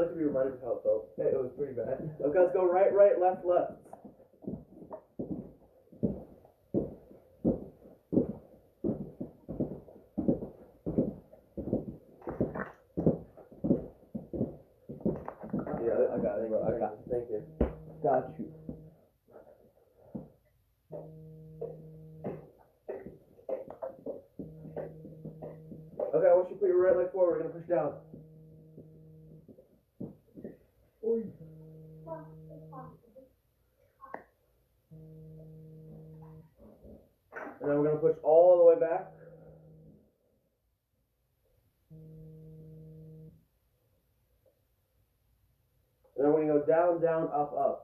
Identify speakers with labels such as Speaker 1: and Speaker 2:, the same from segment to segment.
Speaker 1: like to be reminded of how it felt.
Speaker 2: It was pretty bad.
Speaker 1: Okay, let's go right, right, left, left. Yeah, I got it, bro. I got it. Thank you.
Speaker 2: Got you.
Speaker 1: Okay, I want you to put your right leg forward. We're gonna push down. And then we're gonna push all the way back. And then we're gonna go down, down, up, up.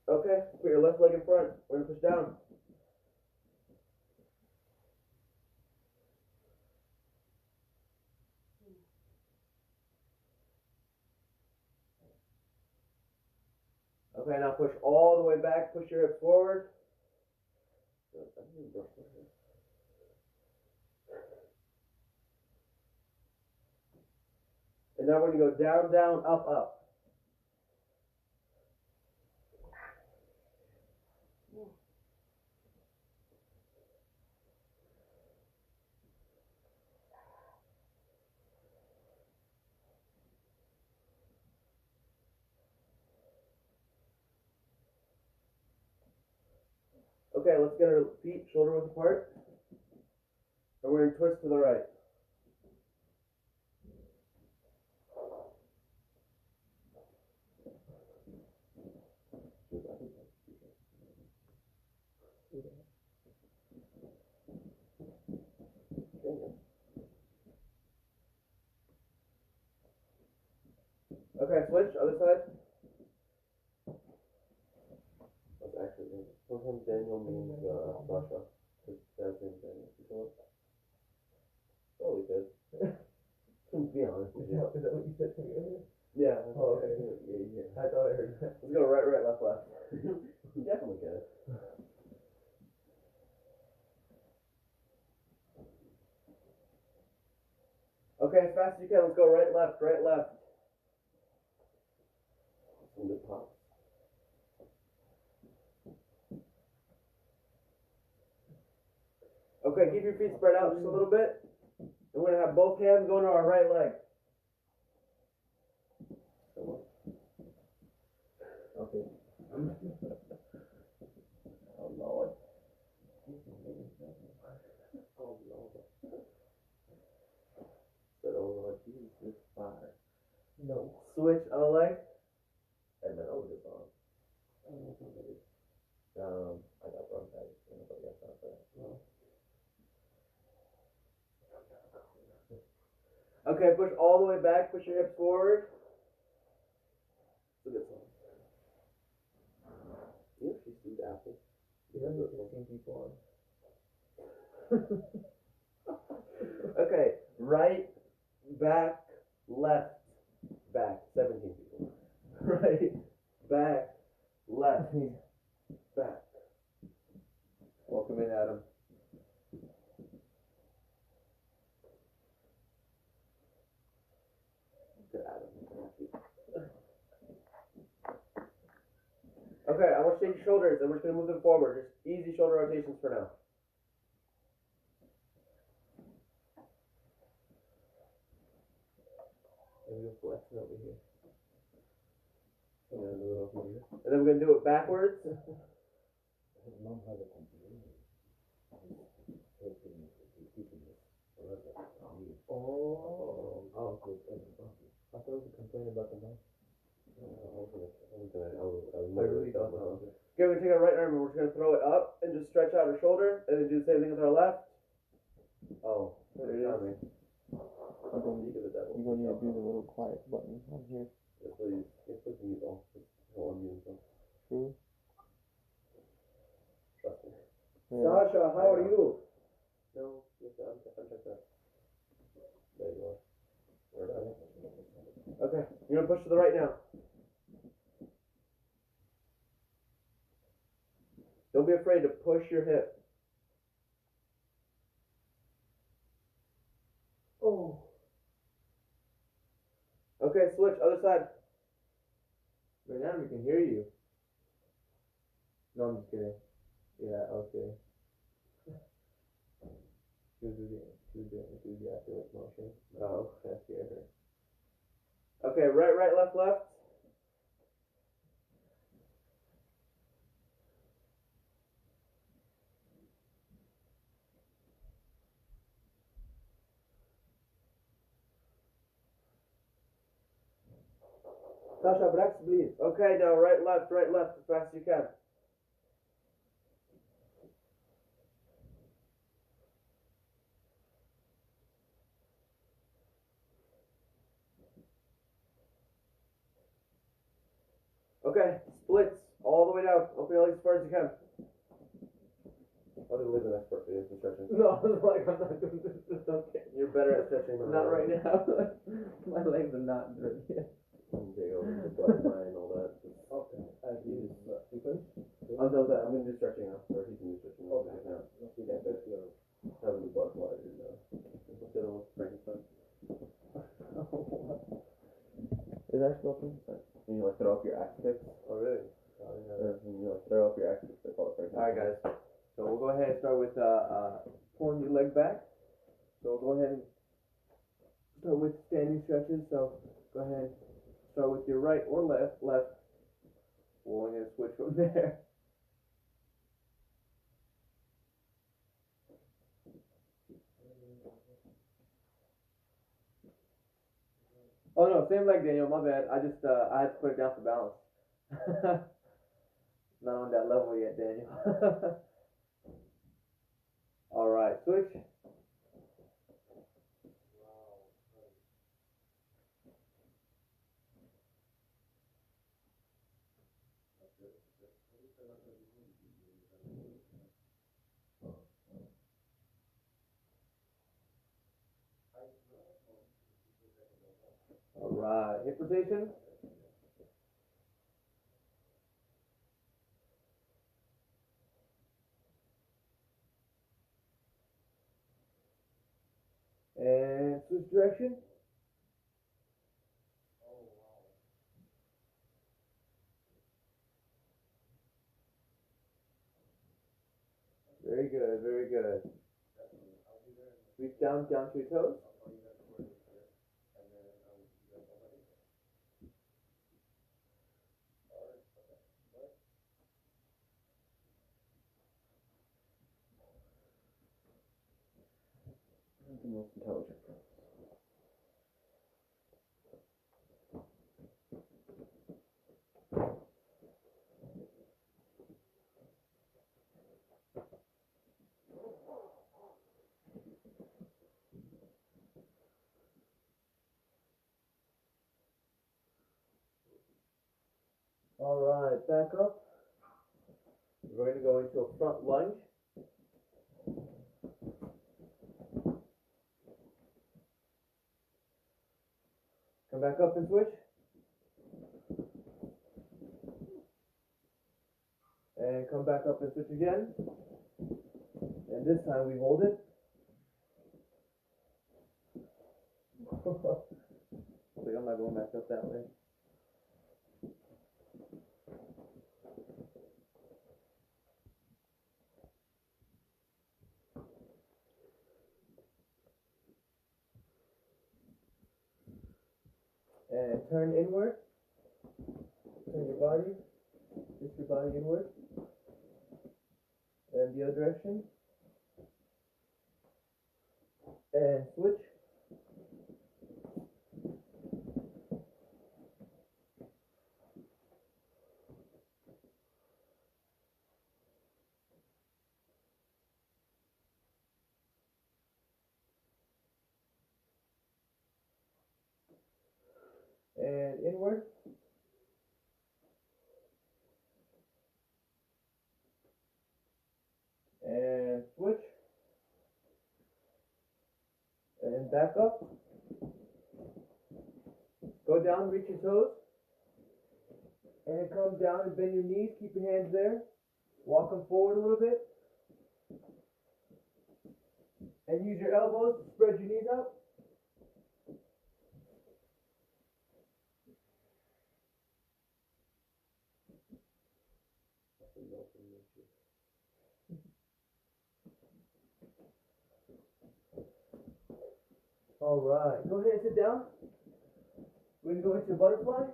Speaker 1: Okay, put your left leg in front. We're gonna push down. Okay, now push all the way back. Push your hips forward. And now we're gonna go down, down, up, up. Okay, let's get our feet shoulder width apart. And we're going to twist to the right. Okay, switch, other side. That's actually good. Sometimes Daniel means Sasha. His dad's name is Daniel. You know what? Probably good. To be honest with you.
Speaker 2: Is that what you said to me earlier?
Speaker 1: Yeah.
Speaker 2: Oh, okay.
Speaker 1: Yeah.
Speaker 2: I thought I heard that.
Speaker 1: Let's go right, right, left, left. You definitely good. Okay, as fast as you can. Let's go right, left, right, left. Some good pops. Okay, keep your feet spread out just a little bit. And we're going to have both hands going to our right leg.
Speaker 2: Okay. Oh, Lord.
Speaker 1: Oh, Lord. Said, oh, Lord, Jesus is fire.
Speaker 2: No.
Speaker 1: Switch other leg.
Speaker 2: And then over the song.
Speaker 1: I got bronchitis. Nobody got time for that. No. Okay, push all the way back. Push your hips forward. It's a good song. You know she's sweet apple.
Speaker 2: You know, 16 people on.
Speaker 1: Okay, right, back, left, back. 17 people. Right, back, left, back.
Speaker 2: Welcome in, Adam.
Speaker 1: Good Adam. Okay, I want you to take your shoulders and we're just going to move them forward. Just easy shoulder rotations for now. And we'll flex it over here. And then do it over here. And then we're going to do it backwards. Oh. I thought it was a complaint about the mic. I really don't know. Okay, we're going to take our right arm and we're just going to throw it up and just stretch out our shoulder and then do the same thing with our left. Oh, there it is.
Speaker 2: You're going to need to do the little quiet button on here.
Speaker 1: Yes, please. Yes, please mute all. He'll unmute himself.
Speaker 2: True.
Speaker 1: Trust me.
Speaker 2: Yeah.
Speaker 3: Sasha, how are you?
Speaker 1: No, you have to uncheck that. There you are. Where are you? You're gonna push to the right now. Don't be afraid to push your hip. Oh. Okay, switch, other side.
Speaker 2: Right now we can hear you. No, I'm just kidding. Yeah, okay. She was doing enthusiastic motion.
Speaker 1: Oh.
Speaker 2: That scared her.
Speaker 1: Okay, right, left, left. Sasha, relax, please. Okay, now right, left, as fast as you can. Okay, splits all the way down. Open your legs as far as you can. I'll leave the next part for you for stretching.
Speaker 2: No, like I'm not doing this. Just don't care.
Speaker 1: You're better at stretching than
Speaker 2: Not right now. My legs are not good yet.
Speaker 1: Dig over the butterfly and all that.
Speaker 2: Okay.
Speaker 1: You just,
Speaker 2: You finished?
Speaker 1: I'm done with that. I'm gonna do stretching now. Or he's gonna do stretching now.
Speaker 2: Okay.
Speaker 1: Now. Yeah, but have a new butterfly and what's the other one? Frankenstein.
Speaker 2: Is that still Frankenstein?
Speaker 1: And you like throw up your axe kicks. Oh really? And you like throw up your axe kicks. They call it Frankenstein.
Speaker 2: Alright guys. So we'll go ahead and start with pulling your leg back. So we'll go ahead and start with standing stretches. So go ahead and start with your right or left. We're going to switch from there. Oh no, same leg, Daniel, my bad. I just I had to put it down for balance. Not on that level yet, Daniel. Alright, switch. Alright, hip rotation. And switch direction. Very good, very good. Reach down to your toes.
Speaker 1: The most intelligent.
Speaker 2: Alright, back up.
Speaker 1: We're going to go into a front lunge.
Speaker 2: Come back up and switch. And come back up and switch again. And this time we hold it. Wait, I'm not going back up that way. And turn inward. Turn your body. Twist your body inward. And the other direction. And switch. And inward. And switch. And back up. Go down, reach your toes. And then come down and bend your knees. Keep your hands there. Walk them forward a little bit. And use your elbows to spread your knees out. All right. Go ahead and sit down. We're going to go into butterfly.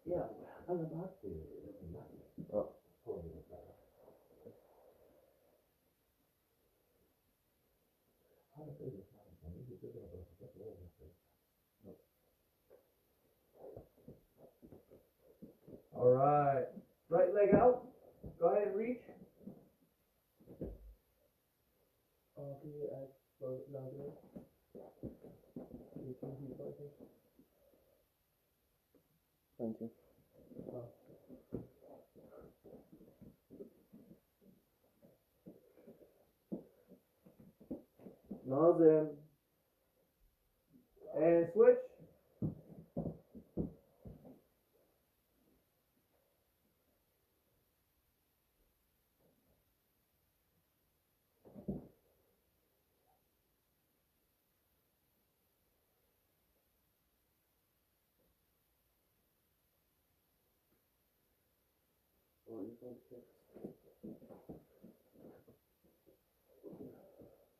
Speaker 3: Yeah, I'm about to.
Speaker 1: Oh.
Speaker 2: All right. Right leg out. Go ahead and reach. Can you add slow louder?
Speaker 1: Thank you.
Speaker 2: Nazim. And switch.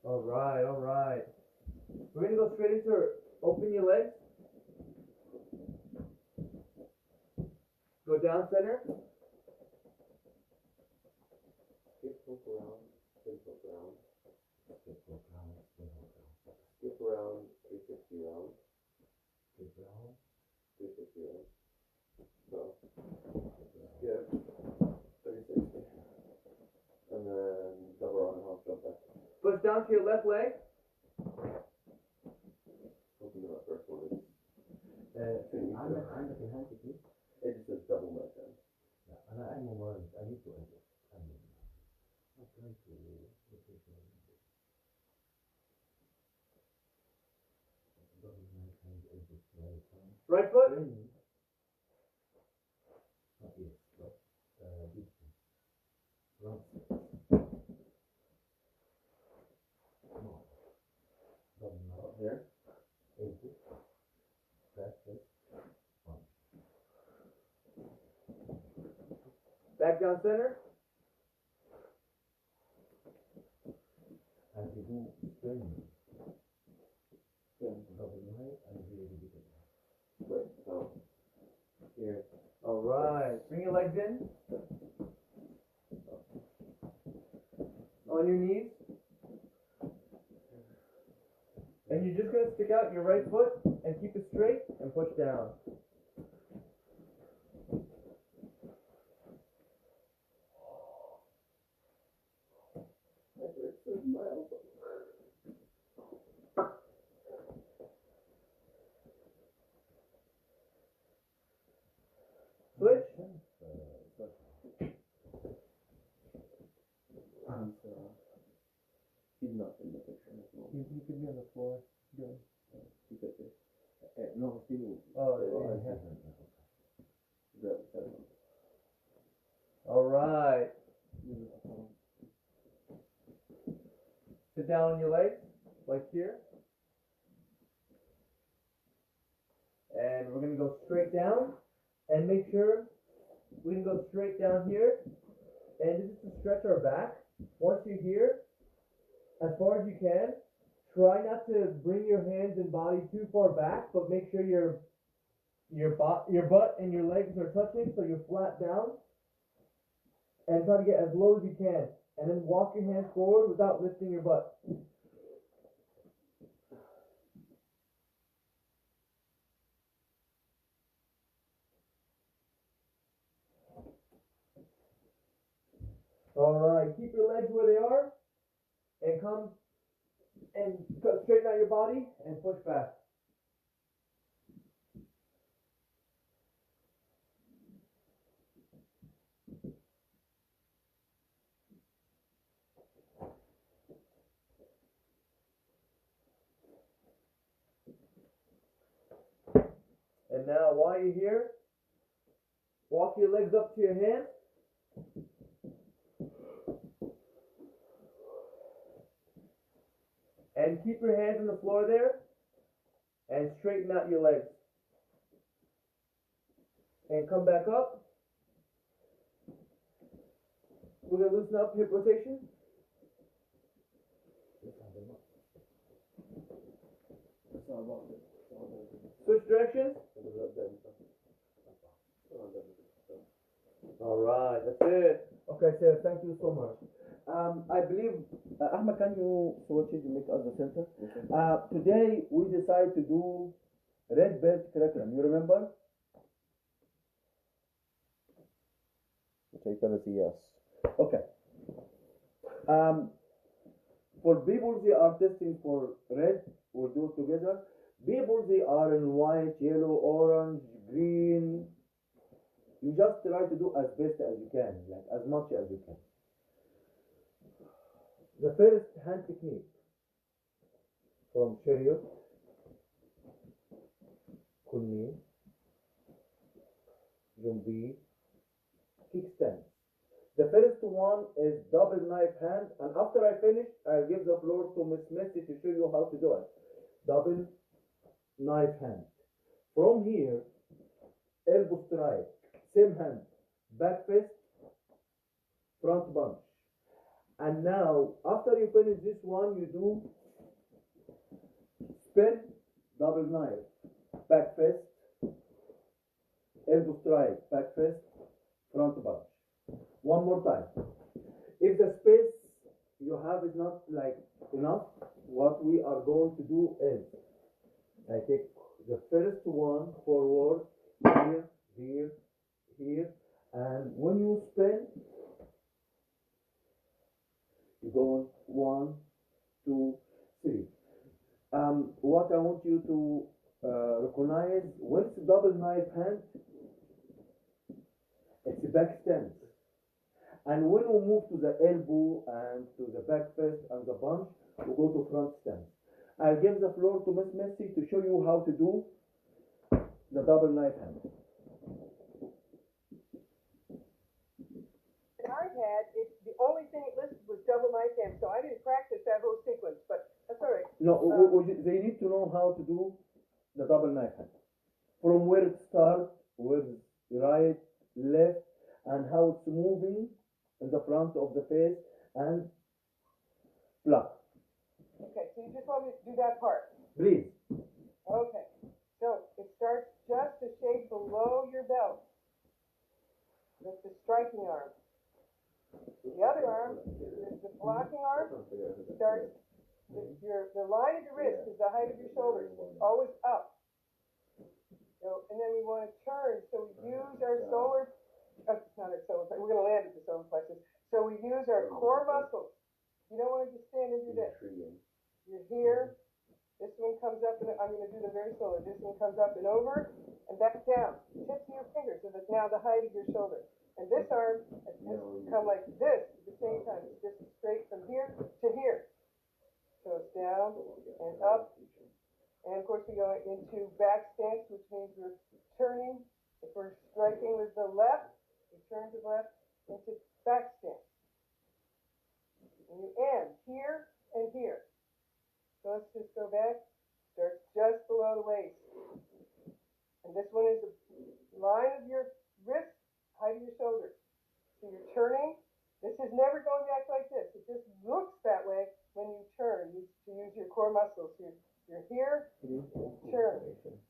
Speaker 2: All right, all right. We're going to go straight into open your legs. Go down center.
Speaker 1: Skip hook around, spin hook around. Skip hook around, spin hook around. Skip around, 360 round. Skip around, 360 round. So, skip, 360. And then double on half jump back.
Speaker 2: Push down to your left leg.
Speaker 1: Hoping that first one is.
Speaker 3: I'm behind you.
Speaker 1: It just says double my time.
Speaker 3: Yeah, and I'm more. I need to end it. I'm trying to rotate my double my time, exit my time.
Speaker 2: Right foot.
Speaker 3: Not yet, but distance. Wrong. Come on. Double now.
Speaker 1: Here.
Speaker 3: Exit. Practice.
Speaker 2: Back down center.
Speaker 3: And to do spin. Spin. Double nine and really big.
Speaker 1: Right, so. Here.
Speaker 2: All right. Bring your legs in. On your knees. And you're just going to stick out your right foot and keep it straight and push down. Switch.
Speaker 1: He's not in the picture at the moment.
Speaker 2: He could be on the floor. Good.
Speaker 1: He could be. No, he will.
Speaker 2: Oh,
Speaker 1: yeah.
Speaker 2: yeah.
Speaker 1: Grab the
Speaker 2: All right. Sit down on your legs, like here. And we're going to go straight down. And make sure we can go straight down here. And this is to stretch our back. Once you're here, as far as you can, try not to bring your hands and body too far back, but make sure your butt and your legs are touching, so you're flat down. And try to get as low as you can. And then walk your hands forward without lifting your butt. Alright, keep your legs where they are. And come And straighten out your body and push back. And now while you're here, walk your legs up to your hands. And keep your hands on the floor there. And straighten out your legs. And come back up. We're going to loosen up hip rotation. Switch directions. All right, that's it.
Speaker 3: Okay, sir, thank you so much. I believe, Ahmed, can you switch it to make us the center? Today, we decided to do red belt curriculum. You remember? Take a yes. Okay. For people they are testing for red, we'll do it together. People they are in white, yellow, orange, green. You just try to do as best as you can, like as much as you can. The first hand technique from chariot, kunni, jumbi, kickstand. The first one is double knife hand, and after I finish, I'll give the floor to Miss Missy to show you how to do it. Double knife hand. From here, elbow strike, same hand, back fist, front punch. And now, after you finish this one, you do spin, double knife, back fist, elbow strike, back fist, front punch. One more time. If the space you have is not like enough, what we are going to do is I take the first one forward, here, here, here, and when you spin, you go on 1, 2, 3. What I want you to recognize, when it's double knife hand, it's a back stance. And when we move to the elbow and to the back fist and the punch, we go to front stance. I'll give the floor to Miss Missy to show you how to do the double knife hand.
Speaker 4: I had, the only thing it listed was double knife hand, so I didn't practice that whole sequence, but that's all right.
Speaker 3: No, they need to know how to do the double knife hand. From where it starts, where it's right, left, and how it's moving in the front of the face and pluck.
Speaker 4: Okay, so you just want me to do that part?
Speaker 3: Please.
Speaker 4: Okay, so it starts just a shade below your belt. That's the striking arm. The other arm, the blocking arm, starts, the line of your wrist is the height of your shoulders, always up. So, and then we want to turn, so we use our solar, not our solar plexus, we're going to land at the solar plexus. So we use our core muscles. You don't want to just stand and do this. You're here. This one comes up, and I'm going to do them very slowly. This one comes up and over, and back down. Tips of your fingers, so that's now the height of your shoulder. And this arm has come like this at the same time. It's just straight from here to here. So it's down and up. And of course we go into back stance, which means we're turning. If we're striking with the left, we turn to the left into back stance. And you end here and here. So let's just go back. Start just below the waist. And this one is the line of your wrist, height of your shoulders. So you're turning. This is never going back like this. It just looks that way when you turn. You use your core muscles. You're here, turn,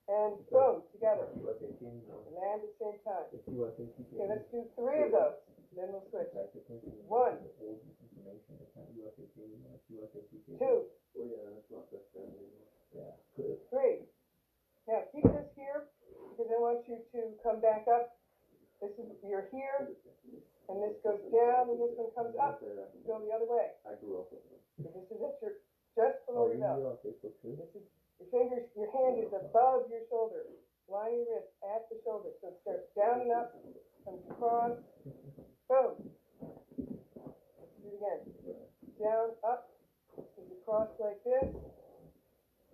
Speaker 4: and boom, together. Land at the same time. Okay, let's do 3 of those. Then we'll switch. 1, 2, 3. Now keep this here because I want you to come back up. This is, you're here, and this goes down, and this one comes up. You go the other way.
Speaker 1: I grew up with them.
Speaker 4: So this is at your just below your belt. This is, your hand is above your shoulder. Line your wrist at the shoulder. So it starts down and up, comes across, boom. Let's do it again. Down, up, comes across like this.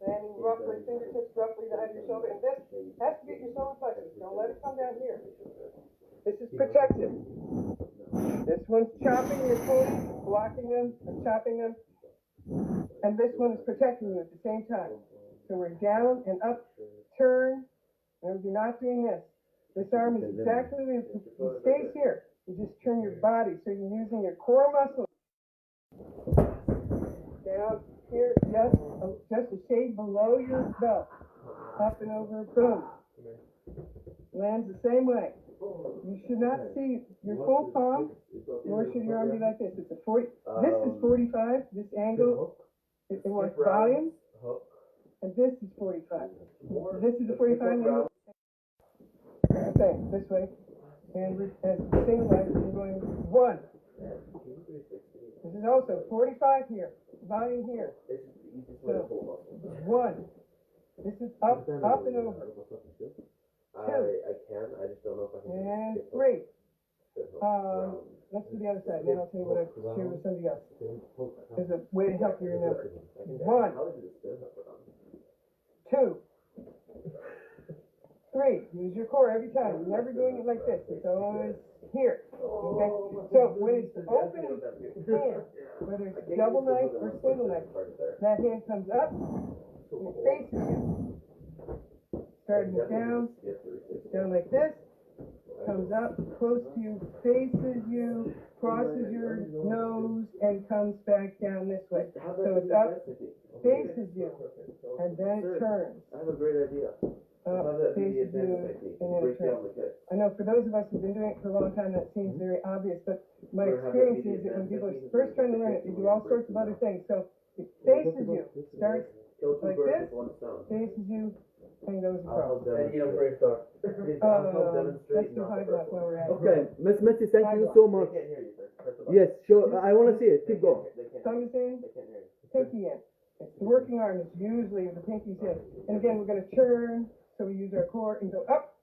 Speaker 4: Landing roughly, fingertips roughly behind your shoulder. And this has to get your solar plexus. Don't let it come down here. This is protective. This one's chopping your opponent, blocking them, and chopping them. And this one is protecting you at the same time. So we're down and up, turn. Remember, you're not doing this. This arm is exactly the same. It stays here. You just turn your body, so you're using your core muscles. Down here, just a shade below your belt. Up and over, boom. Lands the same way. You should not see your full palm, nor should your arm be like this. It's a 40. This is 45. This angle, it wants volume. And this is 45. This is a 45 angle. Okay, this way. And as a single line, we're going 1. This is also 45 here. Volume here. So, 1. This is up and over. 2.
Speaker 1: I can, I just don't know if I can.
Speaker 4: And 3. Let's do the other side, then I'll tell you what I share with somebody else. There's a way to help you remember. 1, 2, 3. Use your core every time. You're never doing it like this. It's always here. Okay? So when it's open hand, whether it's double knife or single knife, that hand comes up and it faces you. Starting down like this, comes up close to you, faces you, crosses your nose, and comes back down this way. So it's up, faces you, and then it turns.
Speaker 1: I have a great idea.
Speaker 4: Up, faces you, and then it turns. I know for those of us who've been doing it for a long time, that seems very obvious, but my experience is that when people are first trying to learn it, they do all sorts of other things. So it faces you, starts like this, faces you, and goes across.
Speaker 1: And you know, for a start.
Speaker 4: Let's do high block while we're at it.
Speaker 3: Okay, Miss Mitzi, thank you so much.
Speaker 1: They can't hear you, sir. First of all.
Speaker 3: Yes, sure. I want to see it. Keep going.
Speaker 1: They can't
Speaker 4: Thumb is in,
Speaker 1: They can't hear you.
Speaker 4: pinky in. It's the working arm is usually the pinky's in. And again, we're going to turn, so we use our core and go up.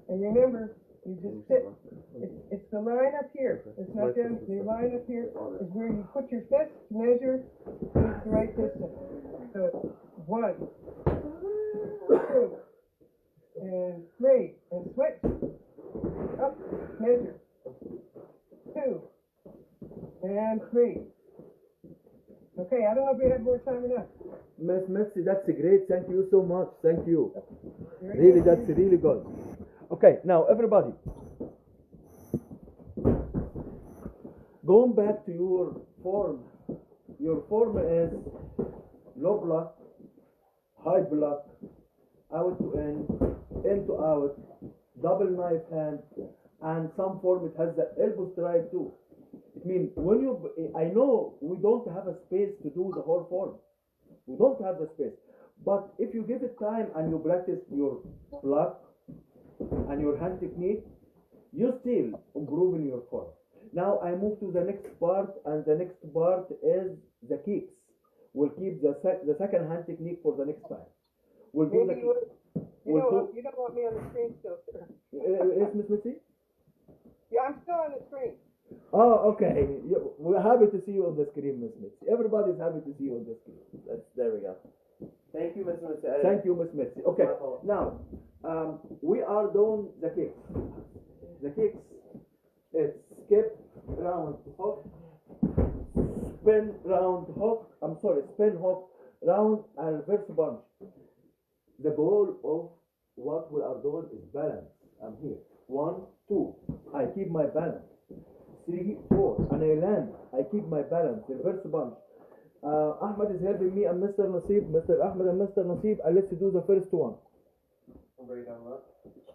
Speaker 4: And remember, you just sit. It's the line up here. It's not down. The line up here is where you put your fist to measure the right distance. So it's 1, 2, and 3, and switch. Up, measure. 2, and 3. Okay, I don't know if we have more time or not.
Speaker 3: Miss Mitzi, that's great. Thank you so much. Thank you.
Speaker 4: Very
Speaker 3: Really,
Speaker 4: good.
Speaker 3: that's really good. Okay, now everybody. Going back to your form. Your form is low block, high block, out to in to out, double knife hand, and some form it has the elbow strike too. It means when you, I know we don't have a space to do the whole form. We don't have the space. But if you give it time and you practice your block and your hand technique, you still improving your form. Now I move to the next part, and the next part is the kicks. We'll keep the second hand technique for the next time. We'll do the
Speaker 4: Maybe
Speaker 3: kick.
Speaker 4: you don't want me on the screen still, sir.
Speaker 3: Yes, Miss Mitzi?
Speaker 4: Yeah, I'm still on the screen.
Speaker 3: Oh, okay. We're happy to see you on the screen, Miss Mitzi. Everybody's happy to see you on the screen. There we go.
Speaker 1: Thank you, Mr. Mitzi.
Speaker 3: Thank you, Miss Mitzi. Okay, now we are doing the kicks. The kicks, it's skip, round, hook, spin, round, hook. I'm sorry, spin, hook, round, and reverse punch. The goal of what we are doing is balance. I'm here. 1, 2. I keep my balance. 3, 4, and I land. I keep my balance. Reverse punch. Ahmed is helping me, and Mr. Nasib, Mr. Ahmed and Mr. Nasib, and let's do the first one.
Speaker 2: Right down left.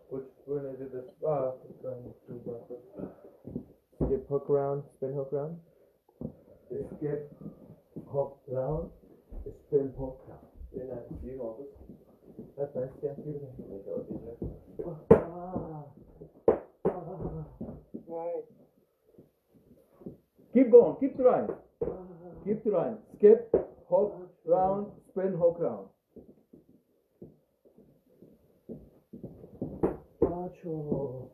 Speaker 2: Which one is it? This skip hook round, spin hook round.
Speaker 3: Skip, hook round, spin hook round.
Speaker 1: Very nice. Do you want this?
Speaker 2: That's nice. Yeah, beautiful.
Speaker 1: Make it look easier.
Speaker 4: Right.
Speaker 3: Keep going, keep trying. Keep trying. Skip, hook, round, spin, hook round. Macho.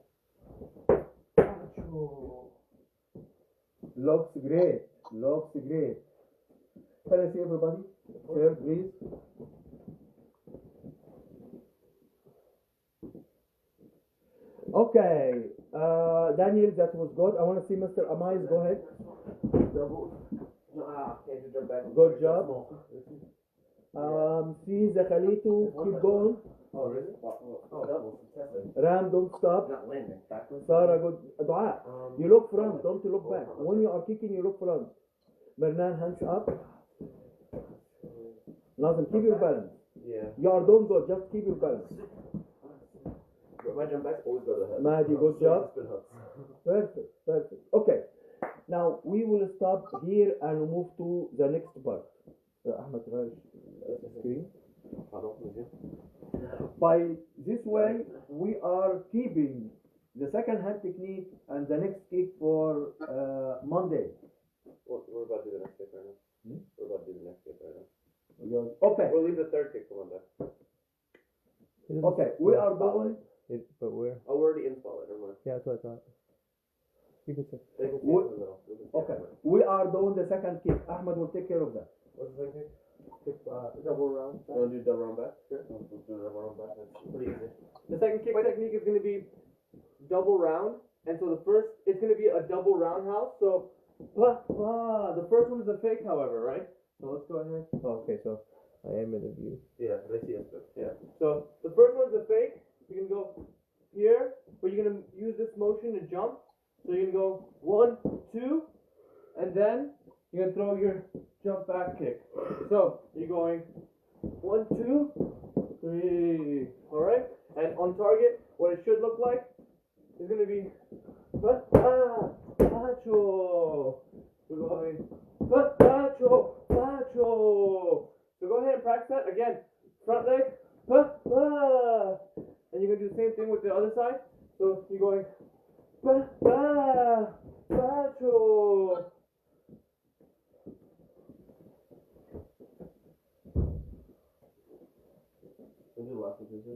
Speaker 3: Macho. Looks great. Looks great. Can I see everybody? Here, please. Okay. Daniel, that was good. I want to see Mr. Amais. Go ahead.
Speaker 2: Can't jump back.
Speaker 3: Good job. See Zakhalito, keep going.
Speaker 2: Oh, really? Oh, double.
Speaker 3: Ram, don't stop.
Speaker 2: Not landing. Backwards.
Speaker 3: Sarah, good. Dua. You look front, don't you look back. When you are kicking, you look front. Mernan, hands up. Nazim, keep your balance.
Speaker 2: Yeah.
Speaker 3: You are doing good, just keep your balance.
Speaker 2: But my jump backs always go to the head.
Speaker 3: Mahdi, good job.
Speaker 2: Spin hooks.
Speaker 3: Perfect, perfect. Okay. Now we will stop here and move to the next part. Ahmed, screen. By this way, we are keeping the second hand technique and the next kick for Monday.
Speaker 1: We're about to do the next kick right now. We're about to do the next kick right now.
Speaker 3: Okay.
Speaker 1: We'll leave the third kick for Monday.
Speaker 3: Okay. We are doing.
Speaker 5: But where?
Speaker 1: Oh, we're already in spotlight. Never mind.
Speaker 5: Yeah, that's what I thought. You can say.
Speaker 1: They can see it in the middle. We can see it
Speaker 3: Okay.
Speaker 1: in the middle.
Speaker 3: We are doing the second kick. Ahmed will take care of that.
Speaker 1: What's the second kick?
Speaker 2: Double round.
Speaker 1: You want to do double round back? Sure. We'll do double round back. That's pretty easy.
Speaker 2: The second kick technique is going to be double round, and so the first, it's going to be a double roundhouse. So, the first one is a fake, however, right? So let's go ahead.
Speaker 5: Oh, okay, so I am in the view.
Speaker 1: Yeah, they see us good.
Speaker 2: Yeah. So the first one's a fake. You can go here, but you're going to use this motion to jump. So you can go 1, 2, and then you're going to throw your jump back kick. So you're going 1, 2, 3. All right. And on target, what it should look like is going to be macho. We're going macho, macho. So go ahead and practice that again. Front leg, and you're gonna do the same thing with the other side. So you're going macho.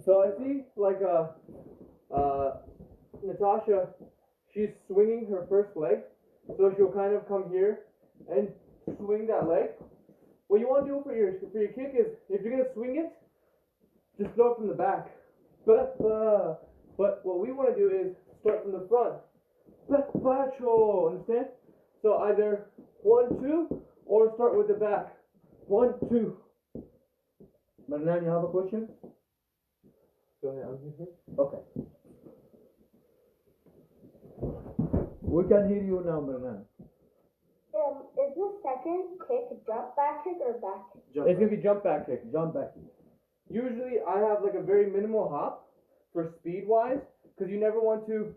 Speaker 2: So I see like Natasha, she's swinging her first leg, so she'll kind of come here and swing that leg. What you want to do for your kick is, if you're gonna swing it, just throw it from the back. But what we want to do is start from the front. Understand? So either 1, 2, or start with the back. 1, 2.
Speaker 3: Marnan, you have a question?
Speaker 2: Go ahead. I'm here.
Speaker 3: Okay. We can hear you now, Marnan.
Speaker 6: Is the second kick jump back kick or back kick?
Speaker 2: It's gonna be jump back kick.
Speaker 3: Jump back.
Speaker 2: Usually I have like a very minimal hop for speed wise, because you never want to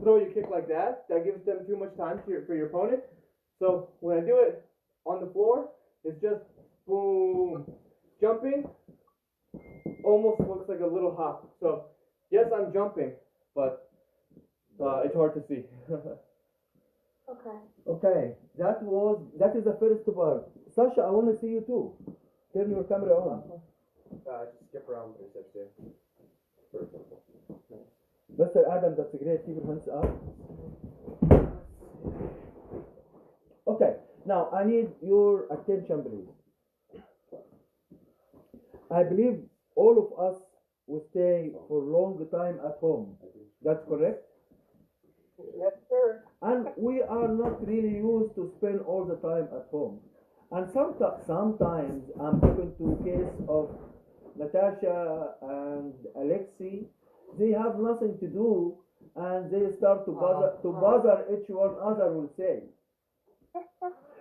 Speaker 2: throw your kick like that. That gives them too much time for your opponent. So when I do it on the floor, it's just boom, jumping. Almost looks like a little hop. So yes, I'm jumping, but it's hard to see.
Speaker 6: Okay.
Speaker 3: Okay, that is the first part. Sasha, I want to see you too. Turn your camera on.
Speaker 1: Just skip around the steps there. For example.
Speaker 3: Mr. Adam, that's great. Keep your hands up. Okay, now I need your attention, please. I believe all of us will stay for a long time at home. That's correct?
Speaker 4: Yes, sir.
Speaker 3: And we are not really used to spend all the time at home. And sometimes I'm talking to case of Natasha and Alexei. They have nothing to do, and they start to bother each one other will say.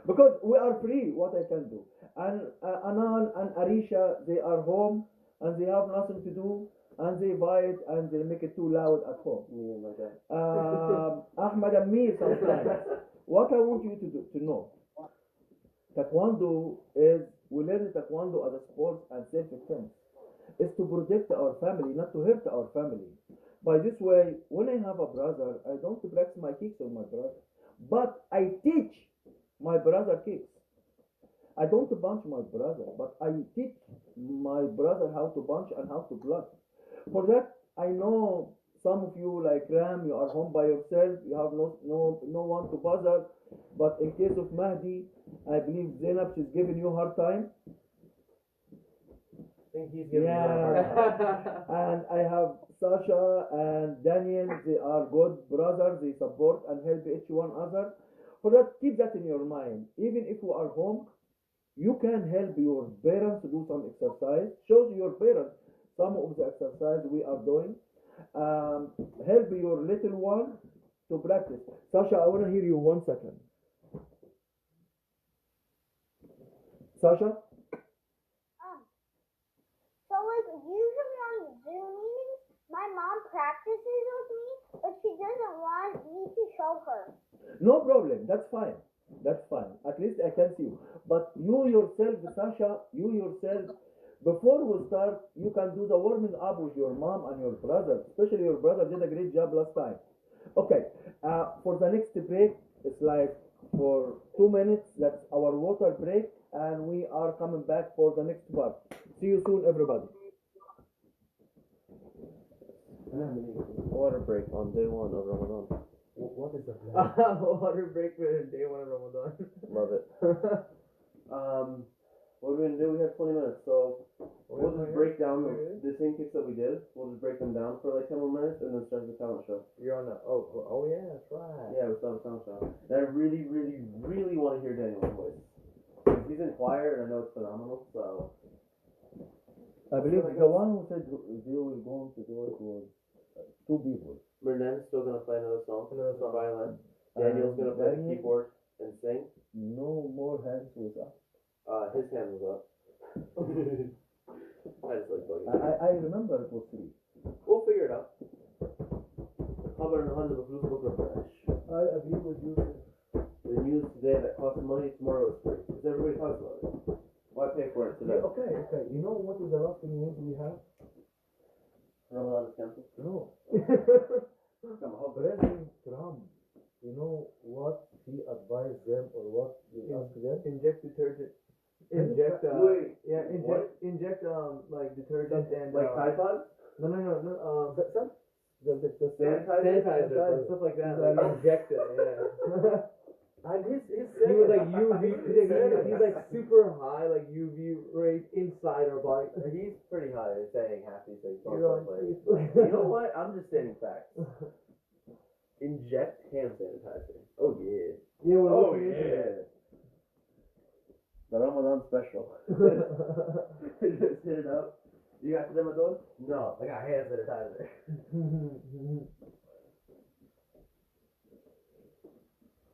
Speaker 3: Because we are free, what I can do. And Anan and Arisha, they are home, and they have nothing to do, and they buy it, and they make it too loud at home. Ahmed and me sometimes. What I want you to know, Taekwondo is, we learn Taekwondo as a sport and self-defense. Is to protect our family, not to hurt our family. By this way, when I have a brother, I don't practice my kicks on my brother, but I teach my brother kicks. I don't punch my brother, but I teach my brother how to punch and how to block. For that, I know some of you like Ram, you are home by yourself, you have no one to bother. But in case of Mahdi, I believe Zainab, she's giving you a hard time.
Speaker 2: I think he's giving
Speaker 3: Yeah. And I have Sasha and Daniel, they are good brothers, they support and help each one other. For that, keep that in your mind. Even if you are home, you can help your parents to do some exercise. Show your parents some of the exercise we are doing. Help your little one to practice. Sasha, I want to hear you 1 second. Sasha?
Speaker 6: So like usually on Zoom meetings, my mom practices with me, but she doesn't want me to show her.
Speaker 3: No problem. That's fine. That's fine. At least I can see you. But you yourself, Sasha, you yourself, before we start, you can do the warming up with your mom and your brother. Especially your brother did a great job last time. Okay. For the next break, it's like for 2 minutes. That's our water break, and we are coming back for the next part. See you soon, everybody.
Speaker 1: Water break on day 1 of Ramadan.
Speaker 2: What is the plan? Water break for day 1 of Ramadan.
Speaker 1: Love it. What are we gonna do? We have 20 minutes, so we'll just break down the same kicks that we did. We'll just break them down for like 10 more minutes and then start the talent show.
Speaker 2: You're on the oh yeah, that's right.
Speaker 1: Yeah, we'll start the talent show. And I really, really, really want to hear Daniel's voice. 'Cause he's in choir and I know it's phenomenal, so.
Speaker 3: I believe the one who said they were going to do it was 2 people.
Speaker 1: Mernen's still gonna play another song.
Speaker 2: Another song.
Speaker 1: Violin. Daniel's gonna play the
Speaker 3: Daniel?
Speaker 1: keyboard and sing.
Speaker 3: No more hands was up.
Speaker 1: His hand was up. I just like bugging.
Speaker 3: I remember it was 3.
Speaker 1: We'll figure it out. خبر النهارده بفلوس بكره ببلاش.
Speaker 3: I agree with you.
Speaker 1: The news today that costs money, tomorrow is free. Because everybody talks about it. Why pay for it today?
Speaker 3: Yeah, okay. You know what is the last news we have?
Speaker 1: Ramadan is canceled.
Speaker 3: No.
Speaker 1: Come on.
Speaker 3: President Trump, you know what he advised them or what he asked them?
Speaker 2: Inject detergent. Inject
Speaker 1: Wait,
Speaker 2: inject like detergent and
Speaker 1: like Tide Pods?
Speaker 2: no
Speaker 3: Some? The
Speaker 2: sanitizer, stuff like that. Like inject it, yeah.
Speaker 3: And his
Speaker 2: He was like UV. He's like super high, like UV rays inside our body.
Speaker 1: He's pretty high. They're saying half these things.
Speaker 2: You're on
Speaker 1: You know what? I'm just stating facts. Inject hand sanitizer. Oh yeah.
Speaker 2: Yeah, we're
Speaker 1: Oh
Speaker 2: looking into
Speaker 1: yeah. The Ramadan special. Just hit it up. You got the Ramadan? No, I got hand sanitizer.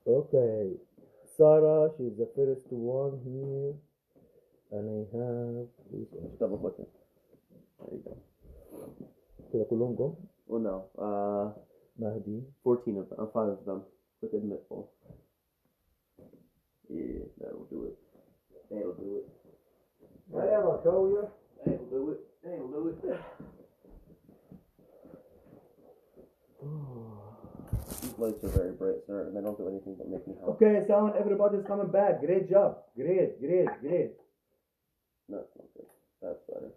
Speaker 5: Okay. Sarah, she's the first one here. And I have
Speaker 1: Just double click it. There you go.
Speaker 5: كده كلهم جم.
Speaker 1: Well, no.
Speaker 5: مهدي.
Speaker 1: 14 of them. 5 of them. Click admit full. Yeah, that'll do it. That'll do it.
Speaker 2: I'll show you.
Speaker 1: That'll do it. That'll do it. These lights are very bright, sir, and they don't do anything but make me hot.
Speaker 3: Okay, sound, everybody's coming back. Great job. Great.
Speaker 1: No, it's not good. That's better.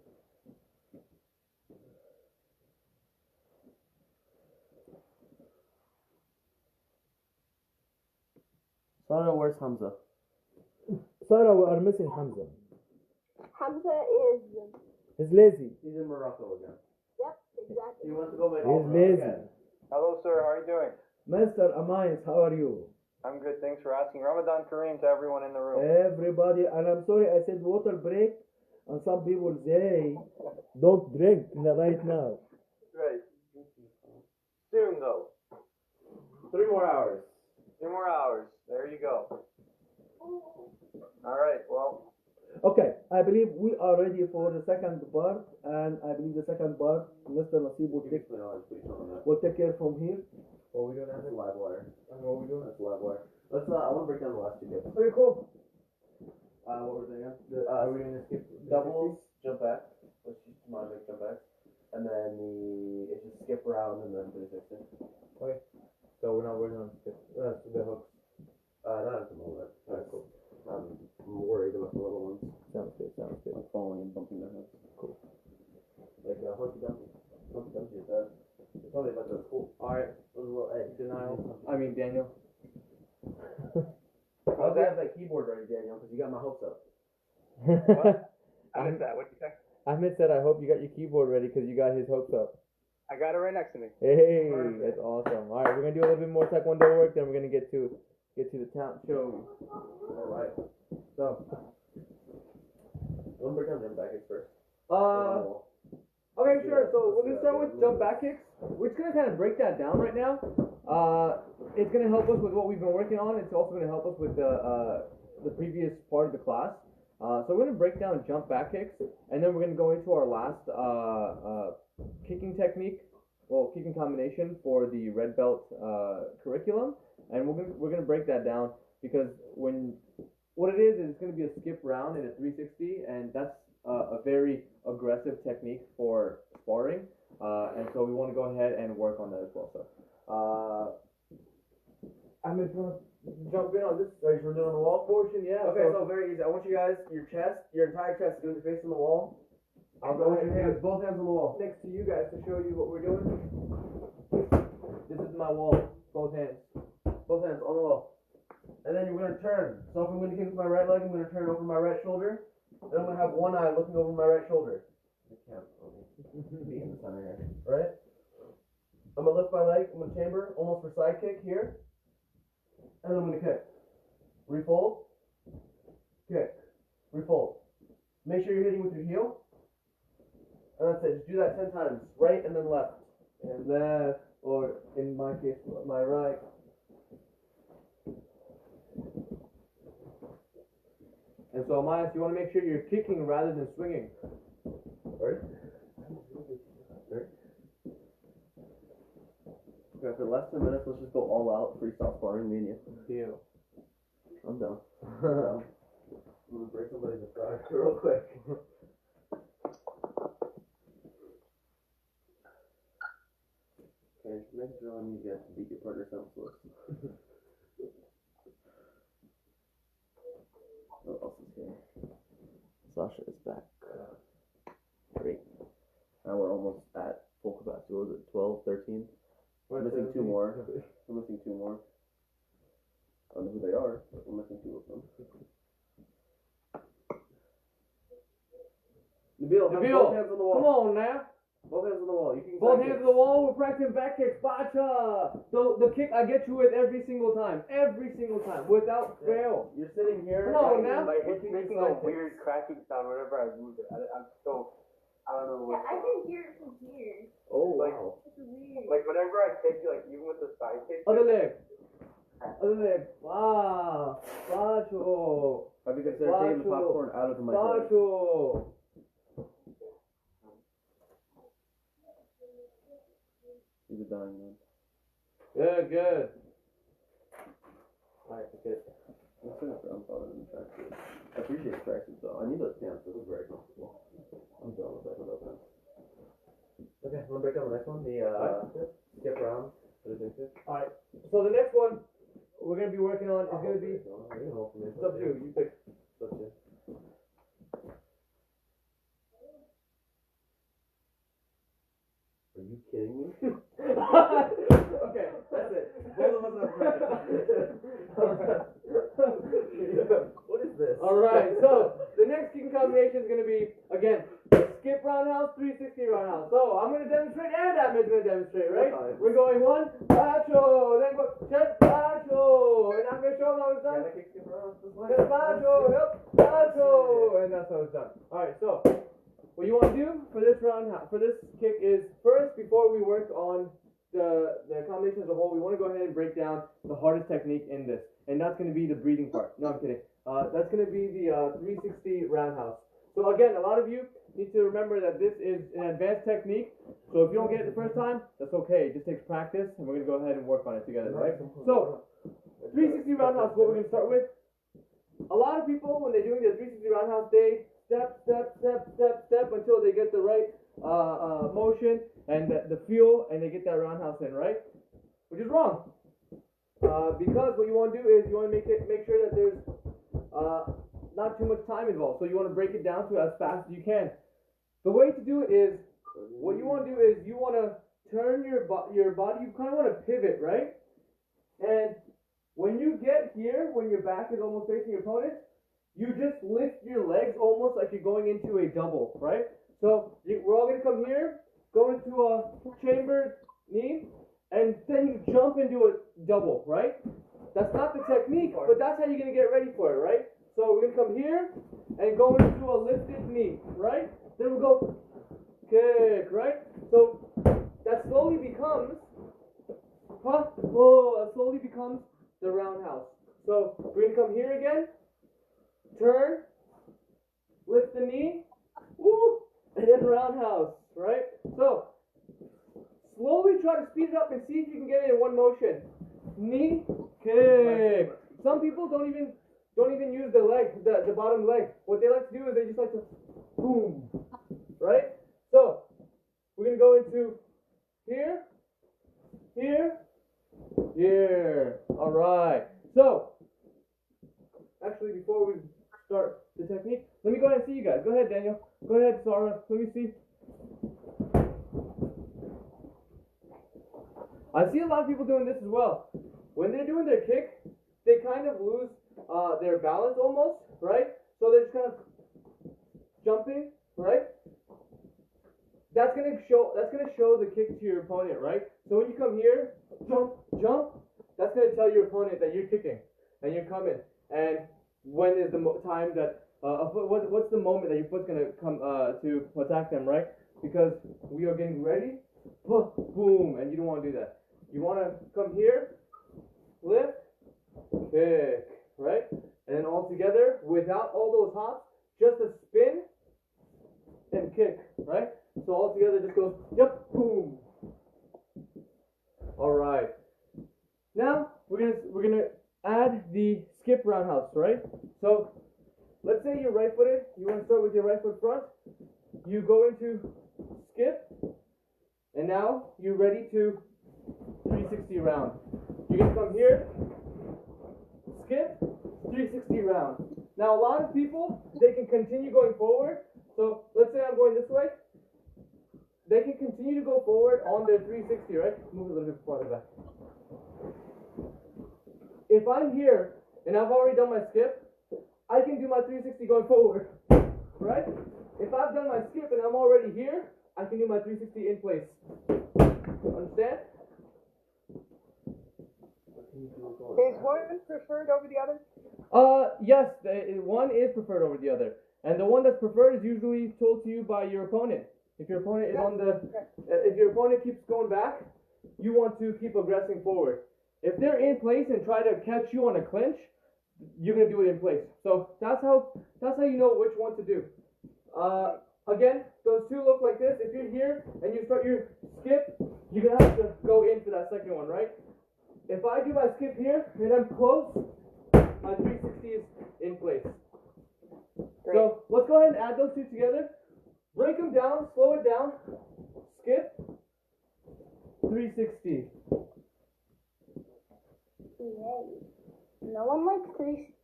Speaker 1: Sarah, where's Hamza?
Speaker 5: Sarah, we are missing Hamza.
Speaker 6: Hamza is.
Speaker 5: He's lazy.
Speaker 1: He's in Morocco again.
Speaker 6: Yep, exactly.
Speaker 1: He wants to go make
Speaker 5: He's lazy.
Speaker 7: Hello, sir. How are you doing?
Speaker 3: Mr. Amais, how are you?
Speaker 7: I'm good. Thanks for asking. Ramadan Kareem to everyone in the room.
Speaker 3: Everybody, and I'm sorry I said water break, and some people say don't drink right now.
Speaker 7: Right. Soon, though.
Speaker 1: 3 more hours.
Speaker 7: 2 more hours. There you go. All right. Well,
Speaker 3: Okay, I believe we are ready for the second part, and I believe the second part, Mr. Nasib will take care from here.
Speaker 2: What we doing
Speaker 1: That's
Speaker 2: after?
Speaker 1: live wire.
Speaker 2: And what we doing?
Speaker 1: That's live wire. Let's. I want to break down the last 2 games.
Speaker 2: Okay, cool.
Speaker 1: What were they again?
Speaker 2: Are we gonna skip
Speaker 1: Doubles, jump back. Let's just make jump backs. And then it's just skip around and then 360.
Speaker 2: Okay. So we're not working on skip. The hooks.
Speaker 1: Not at the moment.
Speaker 2: Alright, cool.
Speaker 1: I'm worried about the
Speaker 2: falling and bumping their heads.
Speaker 5: Cool.
Speaker 3: Like Humpty Dumpty. Humpty Dumpty is that? It's probably about the school.
Speaker 2: Alright,
Speaker 3: Those little eggs.
Speaker 2: Denial. I mean, Daniel.
Speaker 3: I hope I have that keyboard ready, Daniel, because you got my hopes up.
Speaker 7: I missed that. What'd you say?
Speaker 5: Ahmed said, I hope you got your keyboard ready because you got his hopes up.
Speaker 7: I got it right next to me.
Speaker 5: Hey,
Speaker 3: Perfect.
Speaker 5: that's awesome. All right, we're gonna do a little bit more taekwondo work, then we're gonna get to the talent show.
Speaker 3: All right. So, one break down jump back kicks first.
Speaker 2: Okay, sure. So we're gonna start with jump back kicks. We're just gonna kind of break that down right now. It's gonna help us with what we've been working on. It's also gonna help us with the previous part of the class. So we're gonna break down jump back kicks, and then we're gonna go into our last kicking technique, kicking combination for the red belt curriculum, and we're gonna break that down because what it is it's gonna be a skip round in a 360, and that's a very aggressive technique for sparring, and so we want to go ahead and work on that as well. So I'm gonna jump in on this.
Speaker 3: Guys, we're doing the wall portion, yeah.
Speaker 2: Okay, so very easy. I want you guys, your entire chest is going to be facing the wall. I'll go ahead and hands, both hands on the wall. Next to you guys to show you what we're doing. This is my wall. Both hands. Both hands on the wall. And then you're going to turn. So if I'm going to kick with my right leg, I'm going to turn over my right shoulder. Then I'm going to have one eye looking over my right shoulder.
Speaker 3: I can't be in the center here.
Speaker 2: Right? I'm going to lift my leg. I'm going to chamber almost for side kick here. And then I'm going to kick. Refold. Kick. Refold. Make sure you're hitting with your heel. And that's it. Just do that 10 times. Right and then left. And left. Or in my case, my right. And so, Elias, you want to make sure you're kicking rather than swinging.
Speaker 3: Ready?
Speaker 2: Okay, for the last 10 minutes, let's just go all out freestyle sparring, me and you.
Speaker 5: Deal.
Speaker 2: I'm down.
Speaker 3: I'm gonna break somebody's back real quick.
Speaker 2: Okay, just make sure you guys to beat your partner senseless. What else is here?
Speaker 5: Sasha is back.
Speaker 2: Great. Now we're almost at full capacity. What was it, 12, 13? We're missing two more. We're missing two more. I don't know who they are, but we're missing two of them. Nabil, both hands on the wall.
Speaker 5: Come on now.
Speaker 2: Both hands on the wall. You can
Speaker 5: Both hands on the wall. We're practicing back kicks. Bacha. The kick I get you with every single time. Every single time. Without fail.
Speaker 2: You're sitting here.
Speaker 5: Come on now.
Speaker 7: Like, it's
Speaker 2: Looking
Speaker 7: making
Speaker 2: inside
Speaker 7: a weird cracking sound whenever I move it. I'm so, I don't know
Speaker 6: Yeah,
Speaker 7: what.
Speaker 6: I can hear it from here.
Speaker 2: Oh,
Speaker 7: Like-
Speaker 2: wow.
Speaker 6: It's weird.
Speaker 7: Like, whenever I kick, like, even with the side kick.
Speaker 5: Other leg. Other leg. Wow. Bacho.
Speaker 2: Have you considered taking the popcorn out of the microwave?
Speaker 5: Bacho.
Speaker 2: He's a dying man.
Speaker 5: Good.
Speaker 2: Alright, okay. I'm still not grandfather in the tracksuit. I appreciate the tracksuit though. I need those pants. They look very comfortable. I'm done with that without pants.
Speaker 3: Okay, wanna break down the next one? The skip round.
Speaker 5: Alright. So the next one we're going to be working on is going to be. It's up to you. You pick.
Speaker 3: Are you kidding me?
Speaker 2: Okay, that's it. Both of us have practice.
Speaker 3: What is this?
Speaker 5: Alright, so the next kicking combination is going to be, again, skip roundhouse, 360 roundhouse. So I'm going to demonstrate and Ahmed's going to demonstrate, right? We're going one, bacho, then go, chest, bacho, and I'm going to show him how it's done. Chest, bacho, yep, bacho, and that's how it's done. Alright, so what you want to do for this kick is first, before we work on the combination as a whole, we want to go ahead and break down the hardest technique in this, and that's going to be the breathing part. No, I'm kidding. That's going to be the 360 roundhouse. So again, a lot of you need to remember that this is an advanced technique. So if you don't get it the first time, that's okay. It just takes practice, and we're going to go ahead and work on it together, right? So 360 roundhouse is what we're going to start with. A lot of people, when they're doing the 360 roundhouse, they step until they get the right motion and the feel, and they get that roundhouse in, right? Which is wrong. Because what you want to do is you want to make sure that there's not too much time involved. So you want to break it down to as fast as you can. The way to do it is, what you want to do is you want to turn your body. You kind of want to pivot, right? And when you get here, when your back is almost facing your opponent, you just lift your legs almost like you're going into a double, right? So we're all going to come here, go into a chambered knee, and then you jump into a double, right? That's not the technique, but that's how you're going to get ready for it, right? So we're going to come here and go into a lifted knee, right? Then we'll go kick, right? So that slowly becomes, that slowly becomes the roundhouse. So we're going to come here again, turn, lift the knee, woo, and then roundhouse, right? So slowly try to speed it up and see if you can get it in one motion. Knee, kick. Some people don't even use the leg, the bottom leg. What they like to do is they just like to boom, right? So we're gonna go into here, here, here. All right. So actually, before we start the technique, let me go ahead and see you guys. Go ahead, Daniel. Go ahead, Sarah. Let me see. I see a lot of people doing this as well. When they're doing their kick, they kind of lose their balance almost, right? So they're just kind of jumping, right? That's gonna show the kick to your opponent, right? So when you come here, jump, jump, that's gonna tell your opponent that you're kicking and you're coming. And when is the time that what's the moment that your foot's gonna come to attack them, right? Because we are getting ready, boom, and you don't want to do that. You want to come here, lift, kick, right? And then all together, without all those hops, just a spin and kick, right? So all together, just goes, yep, boom. All right. Now we're gonna add the skip roundhouse, right? So let's say you're right-footed. You want to start with your right foot front. You go into skip, and now you're ready to 360 round. You're gonna come here, skip, 360 round. Now a lot of people, they can continue going forward. So let's say I'm going this way. They can continue to go forward on their 360, right? Move a little bit farther back. If I'm here and I've already done my skip, I can do my 360 going forward, right? If I've done my skip and I'm already here, I can do my 360 in place. Understand?
Speaker 4: Is one preferred over the other?
Speaker 5: Yes, one is preferred over the other. And the one that's preferred is usually told to you by your opponent. If your opponent is if your opponent keeps going back, you want to keep aggressing forward. If they're in place and try to catch you on a clinch, you're gonna do it in place. So that's how you know which one to do. Again, those two look like this. If you're here and you start your skip, you're gonna have to go into that second one, right? If I do my skip here and I'm close, my 360 is in place.
Speaker 4: Great.
Speaker 5: So let's go ahead and add those two together. Break them down, slow it down. Skip, 360.
Speaker 6: Yay. No one likes 360.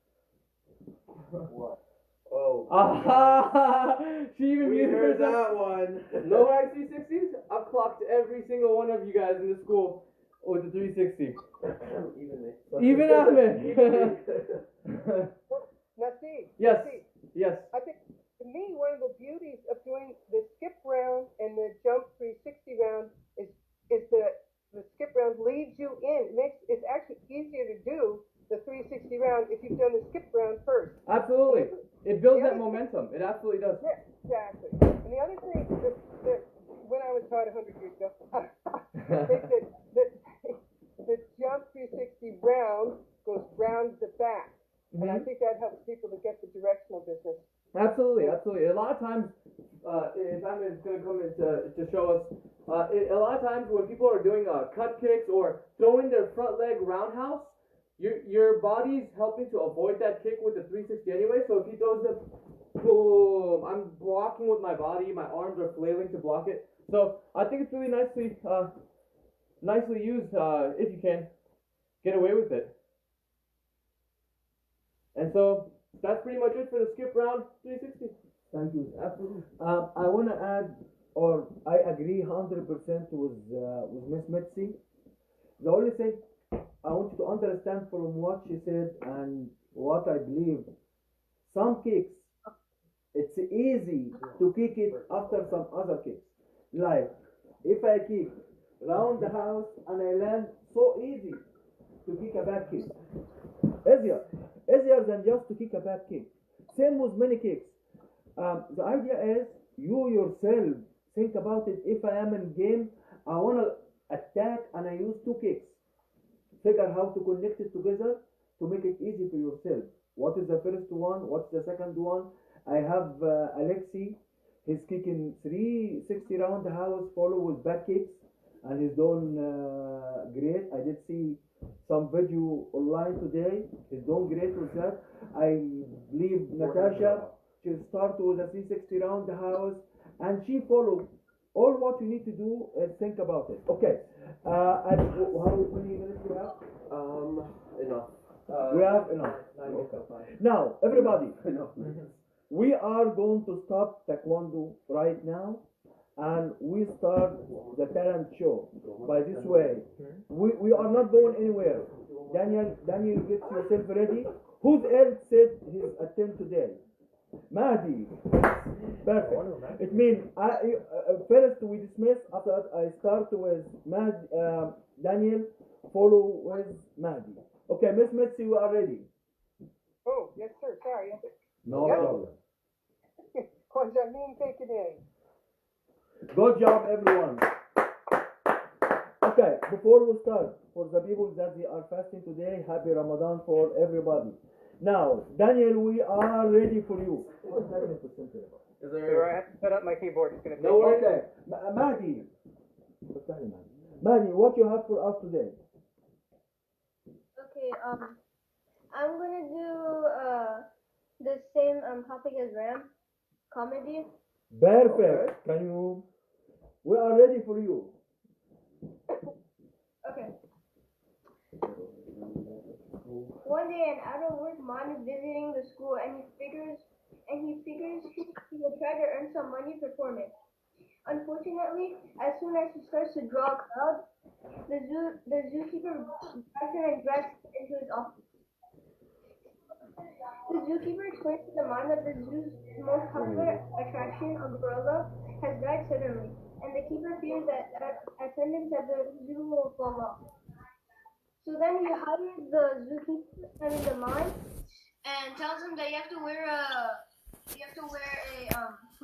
Speaker 3: What? Oh.
Speaker 5: Aha! She even
Speaker 3: We
Speaker 5: muted
Speaker 3: heard
Speaker 5: herself.
Speaker 3: that one.
Speaker 5: No high 360s? I've clocked every single one of you guys in the school with the 360.
Speaker 3: Even me.
Speaker 5: Even Ahmed.
Speaker 4: Now see.
Speaker 5: Yes.
Speaker 4: See,
Speaker 5: Yes.
Speaker 4: I think to me one of the beauties of doing the skip round and the jump 360 round is the skip round leads you in. It's actually easier to do the 360 round if you've done the skip round first.
Speaker 5: Absolutely. It builds
Speaker 4: The
Speaker 5: that
Speaker 4: other
Speaker 5: momentum. It absolutely does.
Speaker 4: Yeah, exactly. And the other thing that when I was taught 100 years ago, they said that the jump 360 round goes round the back. And I think that helps people to get the directional business.
Speaker 5: Absolutely, absolutely. A lot of times, if I'm going to come in to show us, a lot of times when people are doing cut kicks or throwing their front leg roundhouse, your body's helping to avoid that kick with the 360 anyway. So if he throws the boom, I'm blocking with my body. My arms are flailing to block it. So I think it's really nicely used if you can get away with it. And so That's pretty much it for the skip round 360.
Speaker 3: Thank you.
Speaker 2: Absolutely.
Speaker 3: I want to add, or I agree 100% with Miss Mitzi. The only thing I want you to understand from what she said and what I believe, some kicks, it's easy to kick it after some other kicks. Like, if I kick round the house and I land, so easy to kick a back kick. Easier than just to kick a back kick. Same with many kicks. The idea is you yourself think about it. If I am in game, I want to attack and I use two kicks. Figure how to connect it together to make it easy for yourself. What is the first one? What's the second one? I have Alexi. He's kicking 360 round the house, follow with back kicks, and he's doing great. I did see some video online today. He's doing great with that. I believe Natasha, she'll start with a 360 round the house, and she follow. All what you need to do is think about it. Okay. And how many minutes we have?
Speaker 2: Enough.
Speaker 3: We have enough. Okay. Now, everybody, we are going to stop Taekwondo right now, and we start the talent show. By this way, we are not going anywhere. Daniel, get yourself ready. Who's else said his attempt today? Mahdi. Perfect. It means first we dismiss. After that, I start with Daniel, follow with Mahdi. Okay, Miss Mitzi, we are ready.
Speaker 4: Oh, yes, sir. Sorry.
Speaker 3: No
Speaker 4: Yep.
Speaker 3: problem.
Speaker 4: Benjamin, take it in.
Speaker 3: Good job, everyone. Okay, before we start, for the people that they are fasting today, happy Ramadan for everybody. Now, Daniel, we are ready for you.
Speaker 2: Is
Speaker 7: Sir, I have to set up my keyboard. It's gonna take
Speaker 5: No worries.
Speaker 3: Okay, Mahdi. Mahdi, what you have for us today?
Speaker 6: Okay, I'm gonna do the same topic as Ram, comedy.
Speaker 3: Perfect. Can you? We are ready for you.
Speaker 6: Okay. One day, an out-of-work mom is visiting the school, and he figures he will try to earn some money performing. Unfortunately, as soon as he starts to draw a crowd, the zookeeper grabs him and drags him into his office. The zookeeper explains to the mom that the zoo's most popular attraction, a gorilla, has died suddenly, and the keeper fears that attendance at the zoo will fall off. So then he hires the zookeeper, the mime, and tells him that you have to wear a